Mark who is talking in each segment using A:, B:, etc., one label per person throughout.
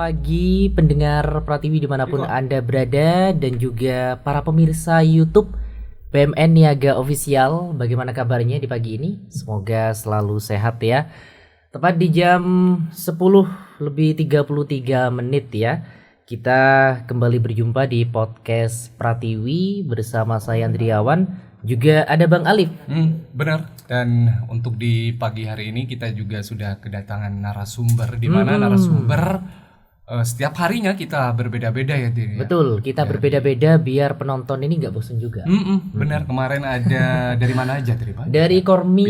A: pagi pendengar Pratiwi dimanapun Anda berada dan juga para pemirsa YouTube BMN Niaga Official. Bagaimana kabarnya di pagi ini? Semoga selalu sehat ya. Tepat di jam 10:33 ya. Kita kembali berjumpa di podcast Pratiwi bersama saya Andriawan. Juga ada Bang Alif.
B: Benar. Dan untuk di pagi hari ini kita juga sudah kedatangan narasumber, di mana narasumber setiap harinya kita berbeda-beda ya, Dir.
A: Betul, kita berbeda-beda biar penonton ini nggak bosan juga.
B: Benar, kemarin ada dari mana aja, Dir, Pak?
A: Dari Kormi,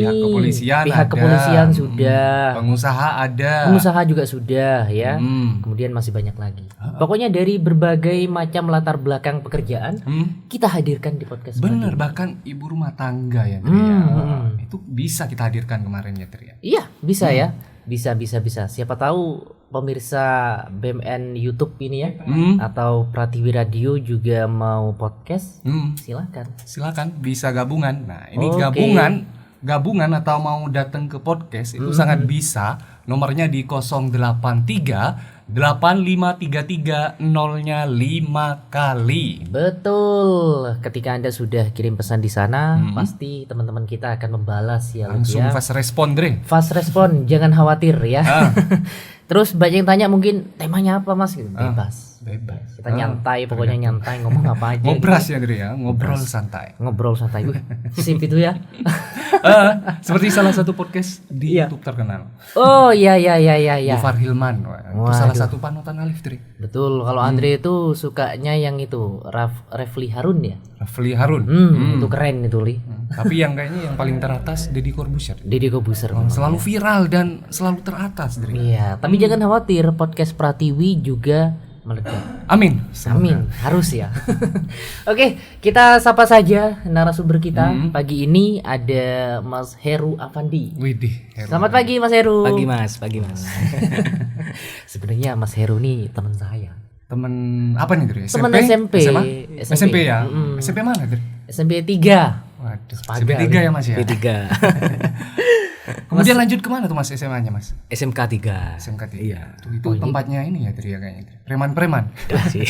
B: pihak kepolisian
A: sudah,
B: pengusaha ada,
A: pengusaha juga sudah ya. Kemudian masih banyak lagi. Pokoknya dari berbagai macam latar belakang pekerjaan kita hadirkan di podcast.
B: Benar, bahkan ibu rumah tangga ya, Dir, ya. Itu bisa kita hadirkan kemarin ya, Dir, ya.
A: Iya, bisa ya. Bisa. Siapa tahu pemirsa BMN YouTube ini ya, atau Pratiwi Radio juga mau podcast, silakan
B: bisa gabungan. Nah, ini
A: Oke.
B: gabungan atau mau datang ke podcast itu sangat bisa. Nomornya di 083 8533 0-nya 5 kali.
A: Betul. Ketika Anda sudah kirim pesan di sana, pasti teman-teman kita akan membalas ya.
B: Langsung
A: ya.
B: fast respon, Dre.
A: Fast respon, jangan khawatir ya. Terus banyak yang tanya mungkin temanya apa Mas? Gitu. Bebas. Kita nyantai, pokoknya nyantai ngomong apa aja.
B: Ngobras ya, Dre, ya. Ngobrol santai.
A: Ngobrol santai. Sip itu ya.
B: Seperti salah satu podcast di
A: Iya.
B: YouTube terkenal.
A: Oh iya.
B: Gofar Hilman. Itu salah satu panutan Alif, Dre.
A: Betul. Kalau Andre itu sukanya yang itu Refli Harun ya.
B: Rafli Harun.
A: Itu keren itu Li.
B: Tapi yang kayaknya yang paling teratas Deddy Corbuzier.
A: Deddy Corbuzier.
B: Selalu viral dan selalu teratas, Dre.
A: Iya, tapi jangan khawatir, podcast Pratiwi juga meledak.
B: Amin.
A: Amin, harus ya. Oke, kita sapa saja narasumber kita. Pagi ini ada Mas Heru Afandi.
B: Widih.
A: Selamat pagi Mas Heru.
C: Pagi Mas.
A: Sebenarnya Mas Heru nih teman saya.
B: Temen apa nih, Dre?
A: Temen SMP.
B: SMA? SMP ya? SMP mana, Dre?
A: SMP 3.
B: Waduh,
A: Sepaga,
B: SMP 3 ya, Mas ya?
C: P3
B: Kemudian lanjut kemana tuh Mas SMA-nya, Mas?
C: SMK 3.
B: SMK 3.
C: Iya.
B: Itu tempatnya ini ya, Dre, ya kayaknya. Dre. Preman-preman.
C: sih.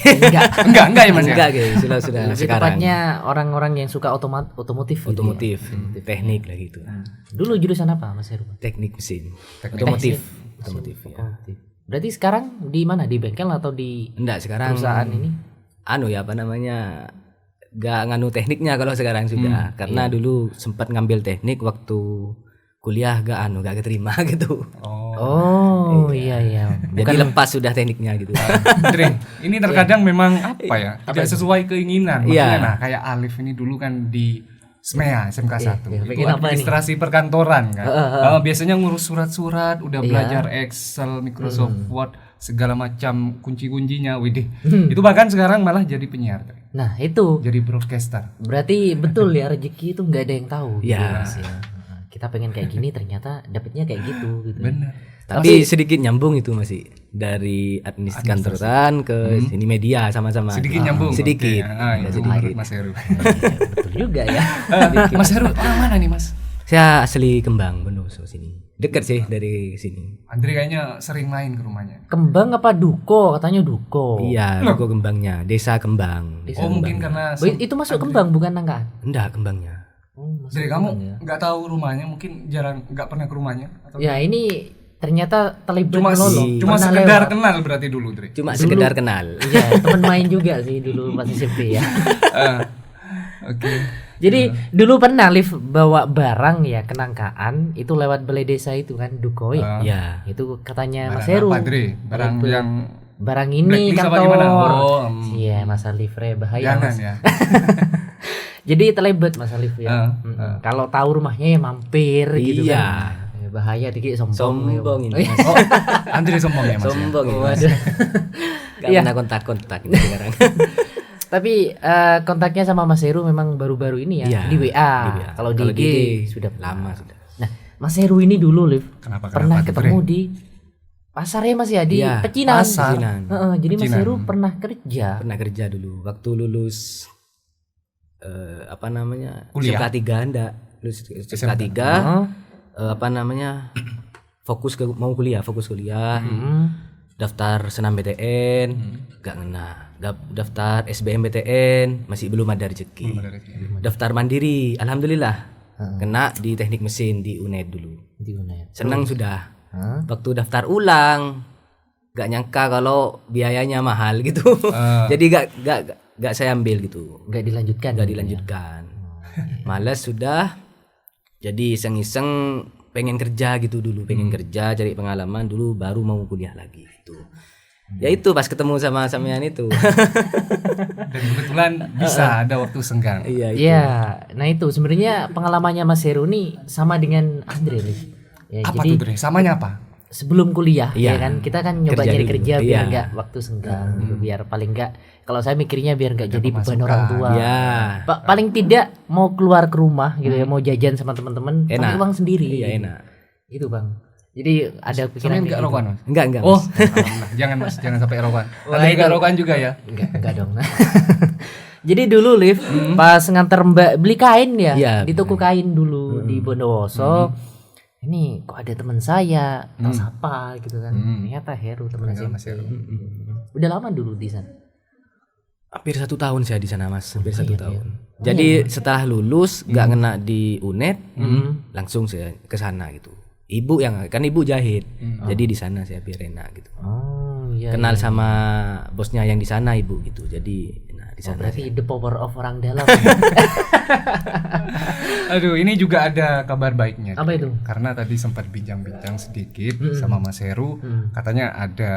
B: Enggak ya, Mas ya?
C: Enggak guys, sudah
A: Lebih
C: sekarang.
A: tepatnya orang-orang yang suka otomotif. gitu
C: Otomotif, teknik lah gitu.
A: ya. Dulu jurusan apa Mas Heru?
C: Teknik mesin.
B: Teknik
C: Otomotif.
A: mesin.
C: Otomotif ya.
A: Otomotif. Berarti sekarang di mana? Di bengkel atau di
C: Enggak, sekarang
A: perusahaan ini?
C: Enggak nganu tekniknya kalau sekarang sudah. Karena dulu sempat ngambil teknik waktu kuliah gak keterima gitu.
A: Oh iya.
C: Jadi lepas sudah tekniknya gitu.
B: Dre, ini terkadang memang apa ya? Tidak sesuai keinginan. Maksudnya
C: Iya.
B: nah, kayak Alif ini dulu kan di SMEA, SMK 1.
A: iya.
B: Itu
A: Bikin apa
B: administrasi perkantoran kan. Biasanya ngurus surat-surat, udah belajar Excel, Microsoft Word, segala macam kunci-kuncinya. Widih. Itu bahkan sekarang malah jadi penyiar. Dre.
A: Nah itu
B: Jadi broadcaster.
A: berarti betul ya, rezeki itu nggak ada yang tahu. Gitu,
C: Iya.
A: Mas, ya. Kita pengen kayak gini ternyata dapetnya kayak gitu.
B: Benar.
C: Tapi sedikit nyambung itu masih dari administrasi kantoran ke sini media sama-sama.
B: Sedikit nyambung.
C: Sedikit.
B: Oke. Itu
C: sedikit.
B: menurut Mas Heru.
A: Betul juga ya.
B: Mas Heru orang mana nih, Mas?
C: Saya asli Kembang, Bondowoso sini. Dekat sih dari sini.
B: Andre kayaknya sering main ke rumahnya.
A: Kembang apa Duko? Katanya Duko.
C: Iya, Duko Kembangnya, Desa Kembang.
B: Mungkin karena
A: Itu masuk Kembang bukan Nangkaan?
C: Enggak, Kembangnya.
B: Jadi kamu nggak tahu rumahnya, mungkin jarang nggak pernah ke rumahnya atau
A: Ya ini ternyata terlibat
B: cuma
A: melolong.
B: cuma
A: Pernah
B: sekedar
A: lewat.
B: kenal berarti dulu, Dre.
C: Cuma sekedar kenal.
A: Iya, teman main juga sih dulu pas SMP ya.
B: Oke.
A: Jadi dulu pernah Liv bawa barang ya ke Nangkaan itu lewat balai desa itu kan Duko ya.
C: Ya.
A: Itu katanya
B: Barang
A: Mas Heru.
B: apa, Dre? Barang yang
A: Barang ini
B: blacklist apa
A: kantor.
B: gimana?
A: Iya, Mas Alif bahaya.
B: jangan
A: Mas.
B: ya.
A: Jadi terlibat Mas Alif ya. Kalau tahu rumahnya ya mampir gitu
C: Iya.
A: kan. Ya, bahaya dikit sombong.
C: Sombong ini. Mas.
B: Oh, Andre sombong ya, Mas. ya?
C: Sombong ini. Mas. Gak
A: Iya.
C: pernah kontak-kontak ini sekarang.
A: Tapi kontaknya sama Mas Heru memang baru-baru ini ya,
C: Iya,
A: di WA.
C: di WA.
A: Kalau di
C: Kalau
A: IG
C: di IG
A: sudah
C: lama sudah.
A: Nah, Mas Heru ini dulu Liv
B: Kenapa
A: pernah
B: tuh,
A: ketemu
B: Dre?
A: di pasar ya Mas ya di
C: Iya,
A: Pecinan.
B: pasar.
C: Pecinan.
A: Jadi Mas
B: Pecinan.
A: Heru pernah kerja.
C: Pernah kerja dulu waktu lulus
B: Kuliah.
C: SMK 3 enggak. Lulus SMK 3
A: Heeh.
C: fokus kuliah.
A: Hmm.
C: daftar senam BTN nggak kena, daftar SBMPTN masih belum ada rezeki. Daftar mandiri alhamdulillah kena di teknik mesin di UNED dulu.
A: Di UNED.
C: Senang sudah. Waktu daftar ulang nggak nyangka kalau biayanya mahal gitu. Jadi nggak saya ambil gitu.
A: Nggak dilanjutkan.
C: Nggak dilanjutkan. Males sudah. Jadi iseng-iseng pengen kerja gitu dulu, pengen kerja cari pengalaman dulu baru mau kuliah lagi gitu. Ya itu pas ketemu sama sampean itu.
B: Dan kebetulan bisa ada waktu senggang.
C: Iya itu.
A: Iya, nah itu sebenarnya pengalamannya Mas Heru nih sama dengan Andre nih. Ya,
B: Apa
A: jadi
B: tuh Dre? Samanya apa?
A: sebelum kuliah
C: Iya.
A: ya kan kita kan nyoba
C: Kerja
A: nyari
C: dulu.
A: kerja biar
C: Iya.
A: nggak waktu senggang gitu, biar paling nggak kalau saya mikirnya biar nggak jadi beban
B: pemasukan.
A: orang tua.
C: Ya.
A: Paling tidak mau keluar ke rumah gitu ya, mau jajan sama teman-teman pakai
C: Enak.
A: uang sendiri.
C: Iya
A: gitu.
C: enak.
A: Itu Bang. Jadi ada pikiran
B: Sampean
A: kayak
B: enggak
A: gitu.
B: rokokan, Mas?
C: Enggak
B: Oh,
C: Mas.
B: alhamdulillah. Jangan Mas, jangan sampai rokokan.
A: Wah,
B: Ada
A: itu-
B: enggak rokokan juga ya?
A: Enggak dong. Jadi dulu Liv pas nganter Mbak beli kain ya,
C: Iya,
A: di toko kain dulu di Bondowoso. Ini kok ada teman saya, tak sapa gitu kan. Ternyata Heru teman
B: Ternyata Mas
A: SMP.
B: Heru.
A: Udah lama dulu di sana.
C: Hampir 1 tahun saya di sana Mas, hampir 1
A: iya,
C: tahun. Jadi setelah lulus nggak kena di UNED, langsung saya ke sana gitu. Ibu yang kan ibu jahit, jadi di sana saya biar enak gitu.
A: Oh iya.
C: Kenal sama bosnya yang di sana ibu gitu, jadi nah di sana.
A: Berarti the power of orang dalam.
B: Aduh, ini juga ada kabar baiknya.
A: Apa itu?
B: Karena tadi sempat bincang-bincang sedikit sama Mas Heru, katanya ada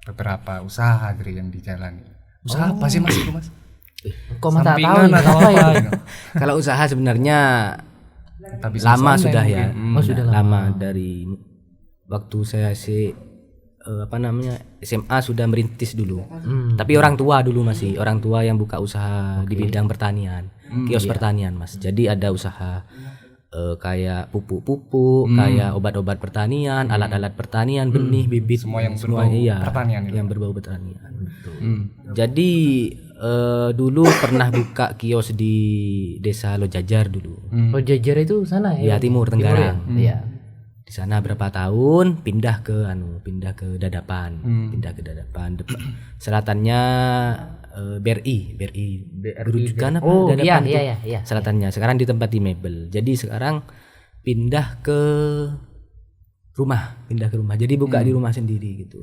B: beberapa usaha Dre yang dijalani. Usaha apa sih Mas itu Mas?
A: Kok mata tahu
B: Sampingan
A: ya?
B: atau
A: Apa ya?
B: apa gitu?
C: Kalau usaha sebenarnya
B: Entah bisnis
C: lama
B: online
C: sudah
B: mungkin.
C: ya.
A: Oh, sudah
C: lama dari waktu saya SMA sudah merintis dulu. Tapi orang tua dulu masih orang tua yang buka usaha di bidang pertanian, kios pertanian Mas. Jadi ada usaha kayak pupuk-pupuk, kayak obat-obat pertanian, alat-alat pertanian, benih, bibit,
B: Semua yang berbau pertanian itu.
C: yang berbau pertanian. Jadi dulu pernah buka kios di Desa Lojajar dulu.
A: Oh Jajar itu sana ya?
C: Ya Timur Tenggarang.
A: Iya.
C: Di sana berapa tahun pindah ke Dadapan. Pindah ke Dadapan. Selatannya BRI Gerujukan apa
A: Oh iya
C: Dadapan tuh.
A: iya.
C: Selatannya sekarang ditempati mebel. Jadi sekarang pindah ke rumah. Jadi buka di rumah sendiri gitu.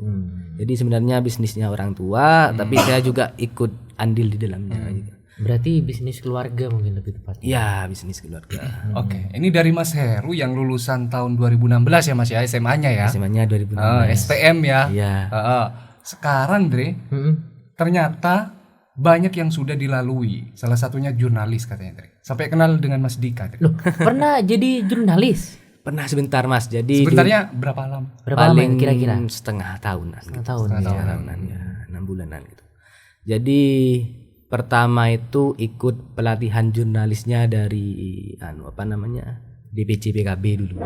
C: Jadi sebenarnya bisnisnya orang tua, tapi saya juga ikut andil di dalamnya gitu.
A: Berarti bisnis keluarga mungkin lebih tepatnya.
C: Ya, bisnis keluarga.
B: Oke, ini dari Mas Heru yang lulusan tahun 2016 ya Mas ya, SMA-nya ya.
C: SMA-nya 2016.
B: STM ya.
C: Iya.
B: Sekarang Dre, ternyata banyak yang sudah dilalui. Salah satunya jurnalis katanya Dre. Sampai kenal dengan Mas Dika Dre.
A: Loh, pernah jadi jurnalis?
C: Pernah sebentar Mas. Jadi
B: Sebenarnya berapa lama?
A: Berapa lama
C: paling
A: kira-kira?
C: setengah tahunan.
A: Setengah tahun.
C: Setengah tahunan ya, 6 bulanan gitu. Jadi pertama itu ikut pelatihan jurnalisnya dari DPC PKB dulu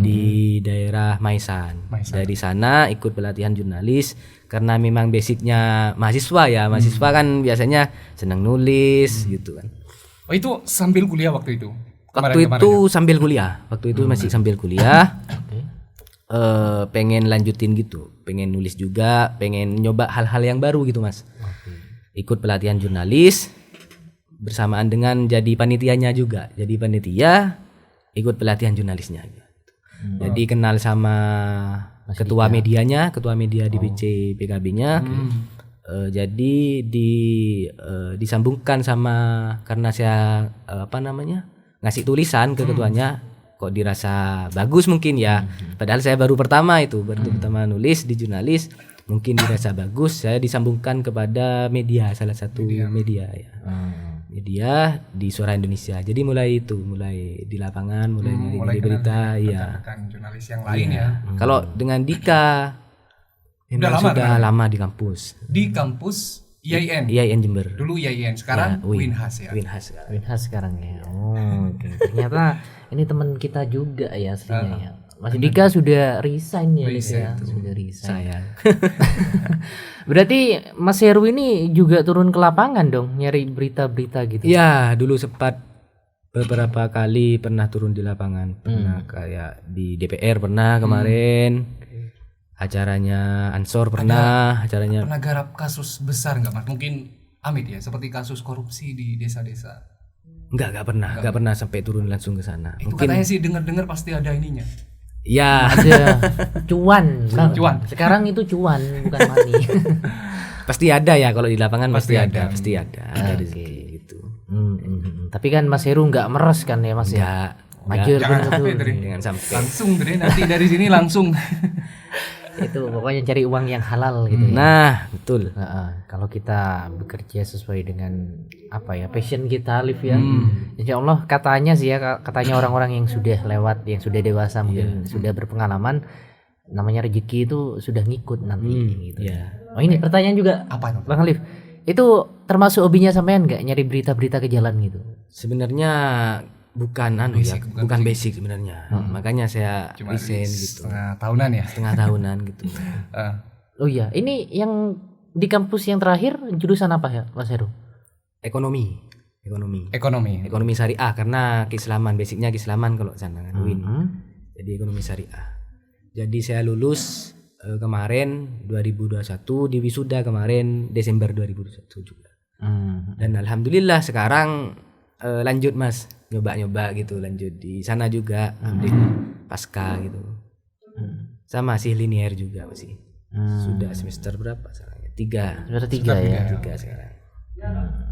C: di daerah Maisan. Dari sana ikut pelatihan jurnalis karena memang basicnya mahasiswa ya. Mahasiswa kan biasanya senang nulis gitu kan.
B: Oh itu sambil kuliah waktu itu?
C: Waktu itu sambil kuliah. Waktu itu masih sambil kuliah. Pengen lanjutin gitu, pengen nulis juga, pengen nyoba hal-hal yang baru gitu Mas. Ikut pelatihan jurnalis bersamaan dengan jadi panitianya juga. Jadi panitia ikut pelatihan jurnalisnya. Jadi kenal sama ketua medianya, ketua media DPC PKB-nya. Jadi disambungkan sama karena saya ngasih tulisan ke ketuanya, kok dirasa bagus mungkin ya. Padahal saya baru pertama nulis di jurnalis, mungkin dirasa bagus, saya disambungkan kepada media, salah satu media ya. Media di Suara Indonesia. Jadi mulai di lapangan, mulai di berita ya.
B: Rekan jurnalis yang lain ya.
C: Kalau dengan Dika memang sudah lama di kampus.
B: Di kampus IAIN.
C: IAIN Jember.
B: Dulu IAIN, sekarang Winhas ya.
C: Winhas sekarang.
A: Winhas sekarang ya. Oh, oke. Ternyata ini teman kita juga ya aslinya ya. Mas Dika sudah resign ya, sudah resign.
C: Saya.
A: Berarti Mas Heru ini juga turun ke lapangan dong, nyari berita-berita gitu.
C: Ya, dulu sempat beberapa kali pernah turun di lapangan. Pernah kayak di DPR pernah kemarin. acaranya Ansor pernah, acaranya
B: Pernah garap kasus besar nggak Mas? Mungkin amit ya, seperti kasus korupsi di desa-desa.
C: enggak pernah sampai turun langsung ke sana.
B: Itu katanya sih dengar-dengar pasti ada ininya.
C: Ya,
A: Ada cuan, Bang.
B: Cuan.
A: Sekarang itu cuan bukan money.
C: pasti ada ya kalau di lapangan pasti ada di
A: Oke.
C: situ gitu.
A: Tapi kan Mas Heru nggak meres kan ya Mas ya? Majur
B: Jangan
A: betul.
B: sampai Dre.
C: Dengan sampai
B: Langsung Dre, nanti dari sini langsung.
A: Itu pokoknya cari uang yang halal gitu.
C: nah, betul.
A: Kalau kita bekerja sesuai dengan apa ya passion kita, Alif ya, Insya Allah katanya sih ya, katanya orang-orang yang sudah lewat, yang sudah dewasa mungkin sudah berpengalaman, namanya rezeki itu sudah ngikut nanti gitu.
C: Iya.
A: Oh ini pertanyaan juga,
B: Apa itu?
A: Bang Alif, itu termasuk hobinya sampean nggak nyari berita-berita ke jalan gitu?
C: Sebenarnya bukan bukan basic sebenarnya. Makanya saya
B: Cuma
C: resign gitu.
B: setengah tahunan ya.
C: Setengah tahunan gitu.
B: Eh,
A: Oh iya, ini yang di kampus yang terakhir jurusan apa ya Mas Heru?
C: Ekonomi.
B: ekonomi.
C: Syariah karena keislaman, basicnya keislaman kalau sana kan UIN. Jadi ekonomi syariah. Jadi saya lulus kemarin 2021, di wisuda kemarin Desember 2021 juga. Dan alhamdulillah sekarang lanjut Mas, nyoba gitu, lanjut di sana juga di pasca gitu. Sama sih linear juga masih. Sudah semester berapa sekarang? 3.
A: Semester 3 ya.
C: 3 sekarang.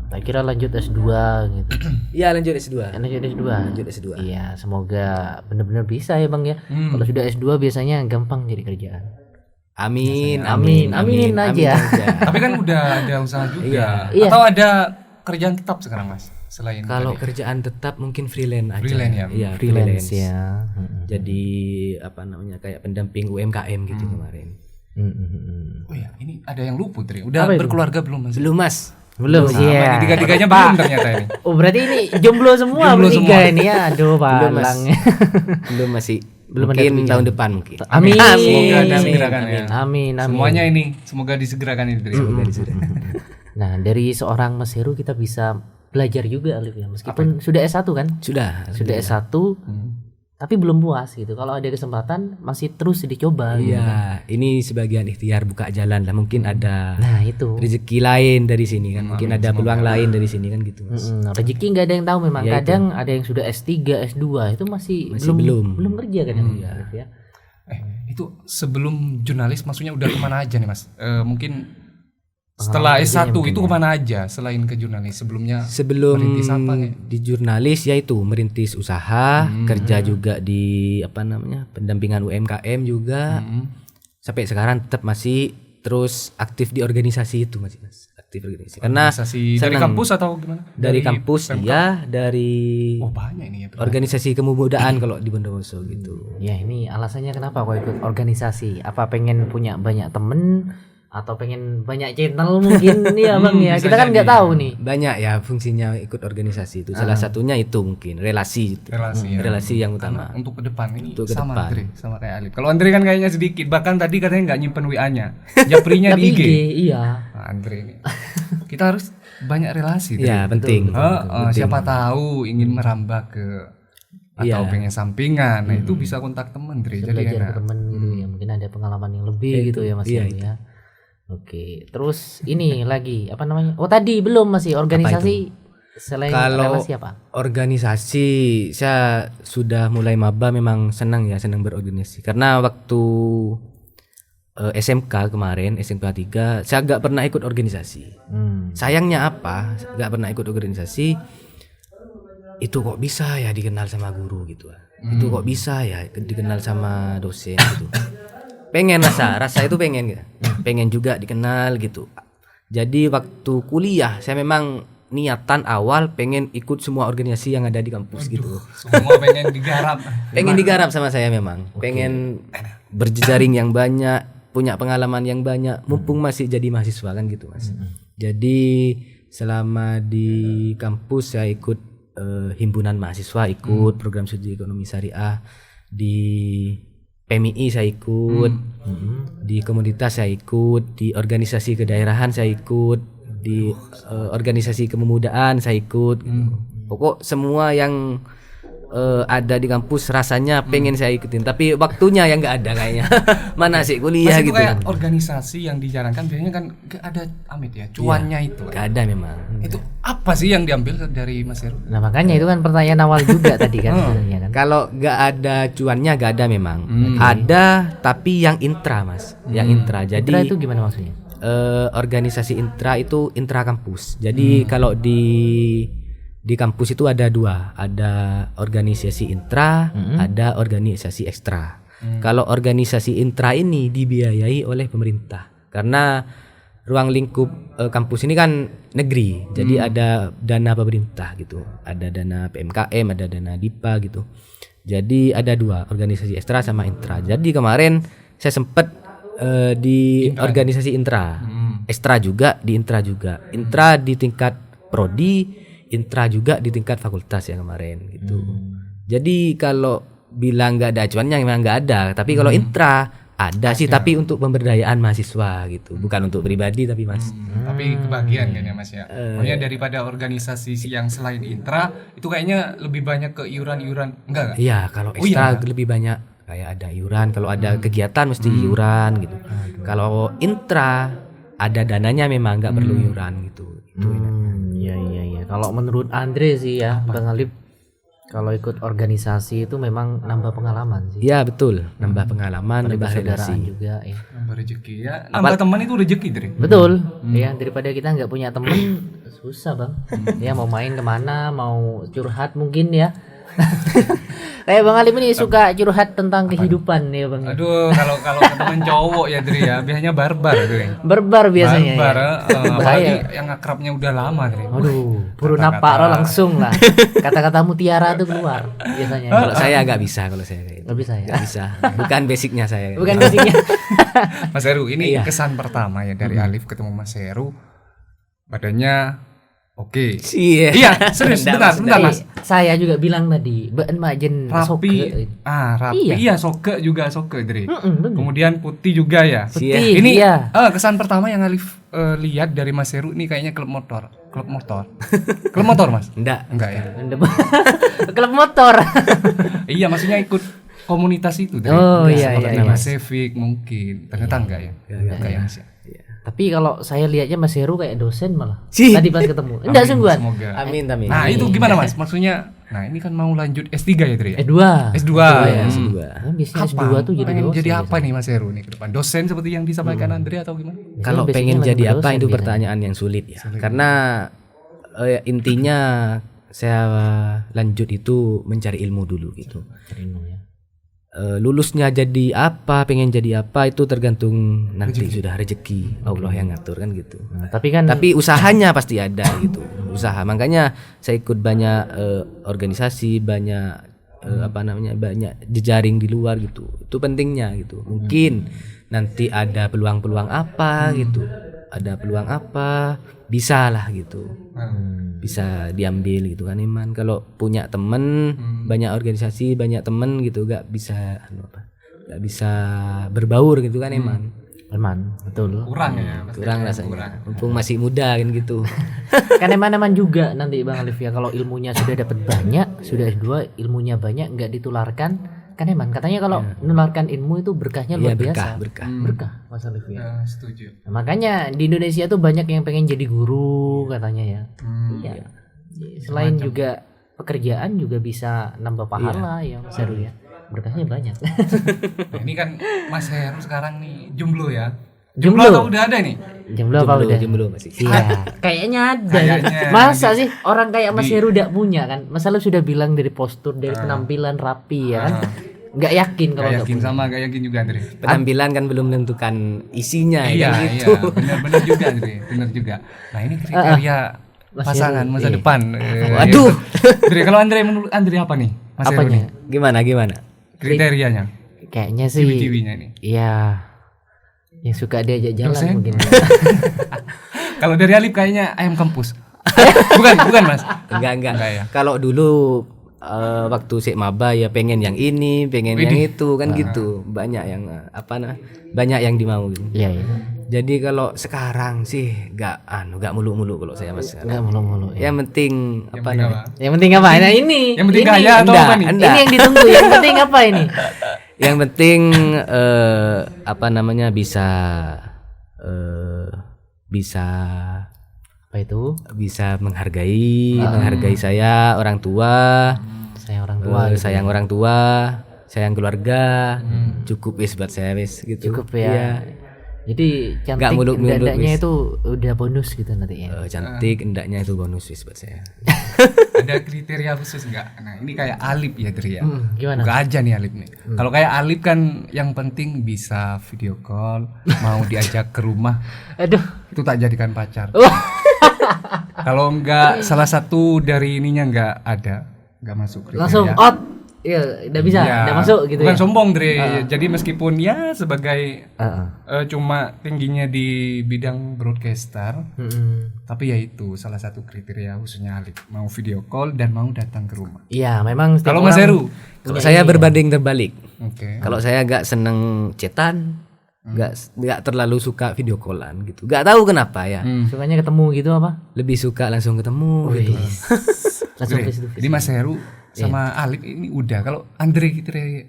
A: Tak kira lanjut S2 gitu.
C: Iya lanjut S2.
A: Lanjut S2. Iya, semoga benar-benar bisa ya Bang ya. Kalau sudah S2 biasanya gampang jadi kerjaan.
C: Amin
A: aja.
B: Tapi kan udah ada usaha juga.
A: Iya.
B: Atau ada kerjaan tetap sekarang Mas? Selain
C: Kalau
B: tadi.
C: kerjaan tetap mungkin freelance aja.
B: Freelance ya?
C: Iya,
A: Freelance ya.
C: Jadi apa namanya kayak pendamping UMKM gitu kemarin.
B: Oh ya, ini ada yang luput Dre. Udah
A: Apa itu?
B: berkeluarga belum Mas?
C: Belum Mas.
A: Belum sih ya.
B: Tiga-tiganya belum ternyata ini.
A: Oh berarti ini jomblo semua
B: Jomblo
A: bertiga
B: semua.
A: ini ya. Aduh
C: Belum Mas.
A: palang.
C: Belum masih.
A: Belum ada
C: Mungkin
A: kebijakan.
C: tahun depan mungkin.
A: Amin.
B: Semoga disegerakan ya.
A: Amin.
B: Semuanya ini semoga disegerakan ini Dre.
A: Nah, dari seorang Mas Heru kita bisa belajar juga Alif ya. Meskipun sudah S1 kan?
C: Sudah.
A: Sudah S1 tapi belum puas gitu. Kalau ada kesempatan masih terus dicoba gitu.
C: Iya, ini sebagian ikhtiar buka jalan lah. Mungkin ada
A: Nah, itu.
C: rezeki lain dari sini kan. Mungkin ada peluang lain dari sini kan gitu Mas.
A: Rezeki nggak ada yang tahu memang.
C: Ya,
A: Kadang ada yang sudah S3, S2 itu masih belum kerja kan Alif ya.
B: Itu sebelum jurnalis maksudnya udah kemana aja nih Mas? Mungkin setelah S1 itu kemana aja selain ke jurnalis? Sebelumnya
C: Sebelum
B: merintis apa kayak?
C: di jurnalis yaitu merintis usaha, kerja juga di apa namanya pendampingan UMKM juga. Sampai sekarang tetap masih terus aktif di organisasi itu masih Mas. Aktif organisasi. Karena
B: Organisasi dari
C: senang.
B: kampus atau gimana?
C: Dari kampus
B: Pemkab?
C: ya, dari
B: Oh banyak ini ya.
C: organisasi kemudaan kalau di Bondowoso gitu.
A: Ya ini alasannya kenapa kok ikut organisasi? Apa pengen punya banyak temen atau pengen banyak channel mungkin ya Bang ya.
B: bisa
A: Kita kan nggak
B: jadi.
A: tahu nih.
C: Banyak ya fungsinya ikut organisasi itu. Salah satunya itu mungkin relasi itu.
B: Relasi ya.
C: Relasi yang utama.
B: Untuk ke depan ini
C: Untuk ke
B: sama
C: depan.
B: Andre, sama kayak Alif. Kalau Andre kan kayaknya sedikit, bahkan tadi katanya nggak nyimpen WA-nya, Japrinya di IG.
A: Iya.
B: Nah, Andre ini, kita harus banyak relasi. Dre.
C: Ya, penting.
B: Siapa tahu ingin merambah ke atau pengen sampingan, nah itu bisa kontak temen, Dre. Jadi
A: Belajar
B: enak.
A: ke temen gitu ya. Mungkin ada pengalaman yang lebih gitu ya Mas
C: Iya,
A: Heru ya. Oke, terus ini lagi apa namanya? Oh tadi belum masih organisasi selain
C: Kalau
A: relasi apa?
C: organisasi saya sudah mulai maba memang senang berorganisasi karena waktu SMK kemarin SMK 3 saya gak pernah ikut organisasi. Sayangnya apa? Gak pernah ikut organisasi. Itu kok bisa ya dikenal sama guru gitu. Itu kok bisa ya dikenal sama dosen gitu. Pengen rasa itu pengen gitu. Pengen juga dikenal gitu. Jadi waktu kuliah saya memang niatan awal pengen ikut semua organisasi yang ada di kampus gitu.
B: Semua pengen digarap.
C: Pengen digarap sama saya memang. Pengen berjejaring yang banyak, punya pengalaman yang banyak mumpung masih jadi mahasiswa kan gitu Mas. Jadi selama di kampus saya ikut himpunan mahasiswa, ikut program studi ekonomi syariah, di PMI saya ikut, di komunitas saya ikut, di organisasi kedaerahan saya ikut, di organisasi kemudaan saya ikut. Pokok semua yang ada di kampus rasanya pengen saya ikutin, tapi waktunya yang nggak ada kayaknya. Mana sih kuliah
B: Mas, itu
C: gitu
B: kayak
C: kan.
B: organisasi yang dijalankan biasanya kan gak ada amit ya cuannya itu.
C: Nggak ada memang.
B: Itu apa sih yang diambil dari Mas Heru?
A: Nah makanya itu kan pertanyaan awal juga tadi kan sebenarnya kan.
C: Kalau nggak ada cuannya nggak ada memang. Ada tapi yang intra mas, yang intra. Jadi
A: Intra itu gimana maksudnya?
C: organisasi intra itu intra kampus. Jadi kalau di kampus itu ada dua, ada organisasi intra, ada organisasi ekstra. Kalau organisasi intra ini dibiayai oleh pemerintah karena ruang lingkup kampus ini kan negeri, jadi ada dana pemerintah gitu, ada dana PMKM, ada dana DIPA gitu. Jadi ada dua, organisasi ekstra sama intra. Jadi kemarin saya sempat di organisasi intra, ekstra juga di intra juga, intra di tingkat prodi, intra juga di tingkat fakultas ya kemarin gitu. Jadi kalau bilang nggak ada acuannya memang nggak ada, tapi kalau intra ada sih, tapi untuk pemberdayaan mahasiswa gitu, bukan untuk pribadi tapi mas.
B: Tapi kebagian kan ya Mas ya. Pokoknya daripada organisasi yang selain intra itu kayaknya lebih banyak ke iuran-iuran enggak?
C: Iya, kalau ekstra lebih banyak kayak ada iuran, kalau ada kegiatan mesti iuran gitu. Kalau intra ada dananya memang nggak perlu iuran gitu. Itu
A: Iya. Kalau menurut Andre sih ya, Bang Alif, kalau ikut organisasi itu memang nambah pengalaman sih.
C: Iya betul, nambah pengalaman, nambah
A: Persaudaraan
C: relasi.
A: juga ya.
B: Nambah rezeki ya. Nambah teman itu rezeki, Dri.
A: Betul. Ya daripada kita nggak punya temen susah bang. Ya mau main kemana, mau curhat mungkin ya. Kayak Bang Alif ini suka curhat tentang kehidupan ya bang.
B: Aduh, kalau teman cowok ya Dri ya, biasanya barbar Dri.
A: Barbar biasanya.
B: Barbar,
A: ya.
B: apalagi yang akrabnya udah lama Dri.
A: Aduh, buru napak lo langsung lah. Kata-kata mutiara tuh keluar biasanya.
C: Kalau saya nggak bisa, kalau saya kayak gitu.
A: Nggak bisa ya.
C: Nggak bisa, bukan basicnya saya.
A: Bukan basicnya.
B: Mas Heru, ini kesan pertama ya dari Alif ketemu Mas Heru. Badannya oke.
C: Iya.
B: Iya, serius, bentar Mas.
A: Saya juga bilang tadi, ben majen
B: Rapi. Rapi. Iya, soke juga soke, Dri. Kemudian putih juga ya.
A: Putih,
B: Ini
A: iya.
B: kesan pertama yang Alif lihat dari Mas Heru ini kayaknya klub motor. Klub motor, Mas?
C: Enggak.
B: Enggak ya.
A: Klub motor.
B: Iya, maksudnya ikut komunitas itu Dri.
A: Oh, iya.
B: Mas Civic mungkin. Ternyata enggak ya. Enggak ya, Mas ya.
A: Tapi kalau saya lihatnya Mas Heru kayak dosen malah.
C: Sih.
A: Tadi pas ketemu. Enggak sungguhan.
B: Semoga.
C: Amin.
B: Nah, itu gimana Mas? Maksudnya, nah ini kan mau lanjut S3 ya, Dri?
A: S2.
B: S2.
A: Kan biasanya S2 tuh jadi
B: pengen
A: dosen.
B: jadi apa nih Mas Heru nih ke depan? Dosen seperti yang disampaikan Andre atau gimana?
C: Kalau
A: Biasanya
C: pengen
A: lagi
C: jadi apa
A: berdosen
C: itu
A: biasanya.
C: pertanyaan yang sulit ya. Karena intinya saya lanjut itu mencari ilmu dulu gitu. Lulusnya jadi apa, pengen jadi apa itu tergantung nanti sudah rezeki Allah yang ngatur kan gitu.
A: Nah, tapi
C: Usahanya pasti ada gitu, usaha. Makanya saya ikut banyak organisasi, banyak banyak jejaring di luar gitu. Itu pentingnya gitu. Mungkin nanti ada peluang-peluang apa gitu, ada peluang apa, bisa lah gitu. Bisa diambil gitu kan Iman. Kalau punya temen banyak organisasi, banyak temen gitu, gak bisa berbaur gitu kan Iman.
A: betul.
B: Kurang ya.
C: Kurang rasanya. Mumpung masih muda kan gitu.
A: Kan eman juga nanti Bang Alif ya, kalau ilmunya sudah dapat banyak, sudah S2 ilmunya banyak nggak ditularkan. Kan Eman katanya kalau menularkan ilmu itu berkahnya luar biasa. Berkah Mas Alif ya.
B: Setuju.
A: Nah, makanya di Indonesia tuh banyak yang pengen jadi guru katanya ya. Iya. Selain juga pekerjaan juga bisa nambah pahala ya Mas Heru ya. Berkahnya banyak.
B: Nah, ini kan Mas Heru sekarang nih jomblo ya.
A: Jomblo
B: atau udah ada nih?
A: Jomblo apa udah?
C: Jomblo masih.
A: Iya, kayaknya ada.
B: Kayaknya.
A: Masa sih orang kayak Mas Heru tidak punya kan? Mas Alif sudah bilang dari postur, dari penampilan rapi ya kan? Nggak yakin kalau
B: Gak
A: nggak
B: yakin
A: punya.
B: sama gak yakin juga Andre.
C: Penampilan kan belum menentukan isinya
B: Iya,
C: kan gitu.
B: benar juga Andre, benar juga. Nah, ini kriteria pasangan masa depan.
C: Waduh.
B: Andre, kalau Andre menurut Andre apa nih? Mas Heru nih?
C: Gimana?
B: Kriterianya.
A: Kayaknya sih.
B: Ciwi-ciwinya nih.
A: Iya. Yang suka diajak jalan
B: Dosen?
A: mungkin.
B: Kalau dari Alif kayaknya ayam kampus. bukan Mas.
C: Enggak
B: ya.
C: Kalau dulu waktu sik maba ya pengen yang ini, pengen yang itu kan gitu. Banyak yang banyak yang dimau gitu.
A: Iya.
C: Jadi kalau sekarang sih nggak muluk-muluk kalau saya Mas.
A: Enggak mulu-mulu. Ya.
C: Yang penting apa namanya?
A: Yang penting apa? Nah ini.
B: Yang penting
A: ini.
B: gaya atau
C: Enggak,
B: apa nih?
C: enggak.
A: Ini yang ditunggu. Yang penting apa ini?
C: Yang penting apa namanya bisa
A: Apa itu?
C: bisa menghargai saya orang tua,
A: Saya orang tua. gitu.
C: sayang orang tua, sayang keluarga, cukup wis buat saya wis gitu.
A: Cukup ya.
C: Iya.
A: Jadi
C: Nggak
A: cantik
C: muluk-muluk,
A: dadanya
C: wis.
A: itu udah bonus gitu nanti ya.
C: Cantik, endaknya itu bonus wis buat saya.
B: Ada kriteria khusus nggak? Nah ini kayak Alip ya Dri ya.
A: Gimana?
B: Buka aja nih Alip nih. Kalau kayak Alip kan yang penting bisa video call, mau diajak ke rumah,
A: Aduh.
B: itu tak jadikan pacar. Kalau nggak salah satu dari ininya nggak masuk kriteria.
A: Langsung out. Iya, udah bisa,
B: Ya,
A: udah masuk gitu
B: bukan
A: ya.
B: sombong Dre. Jadi meskipun ya sebagai
A: Heeh.
B: cuma tingginya di bidang broadcaster,
A: Mm-mm.
B: tapi ya itu salah satu kriteria khususnya Alip, mau video call dan mau datang ke rumah.
A: Iya, memang setiap
B: Kalau Mas
A: orang-
B: Heru,
C: Kalau saya berbanding terbalik.
B: oke.
C: Kalau saya nggak seneng chatan, nggak terlalu suka video callan gitu. Nggak tahu kenapa ya.
A: sukanya ketemu gitu apa?
C: Lebih suka langsung ketemu gitu.
A: Langsung
B: Dre,
A: face to face.
B: jadi Mas Heru sama Alip ini udah. Kalau Andre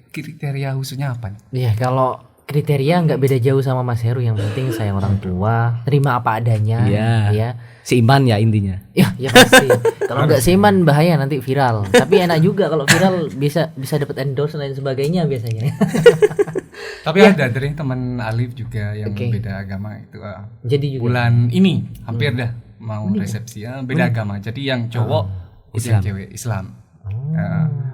B: kriteria khususnya apa nih?
A: Iya, kalau kriteria nggak beda jauh sama Mas Heru, yang penting sayang orang tua, terima apa adanya,
C: Iya.
A: ya.
C: Seiman ya intinya.
A: Ya, ya pasti. Kalau nggak seiman bahaya nanti viral. Tapi enak juga kalau viral bisa dapat endorse dan lain sebagainya biasanya.
B: Tapi ada dari teman Alip juga yang beda agama itu.
A: Jadi juga
B: Bulan ini hampir dah mau resepsi ya, beda agama. Jadi yang cowok itu yang cewek Islam.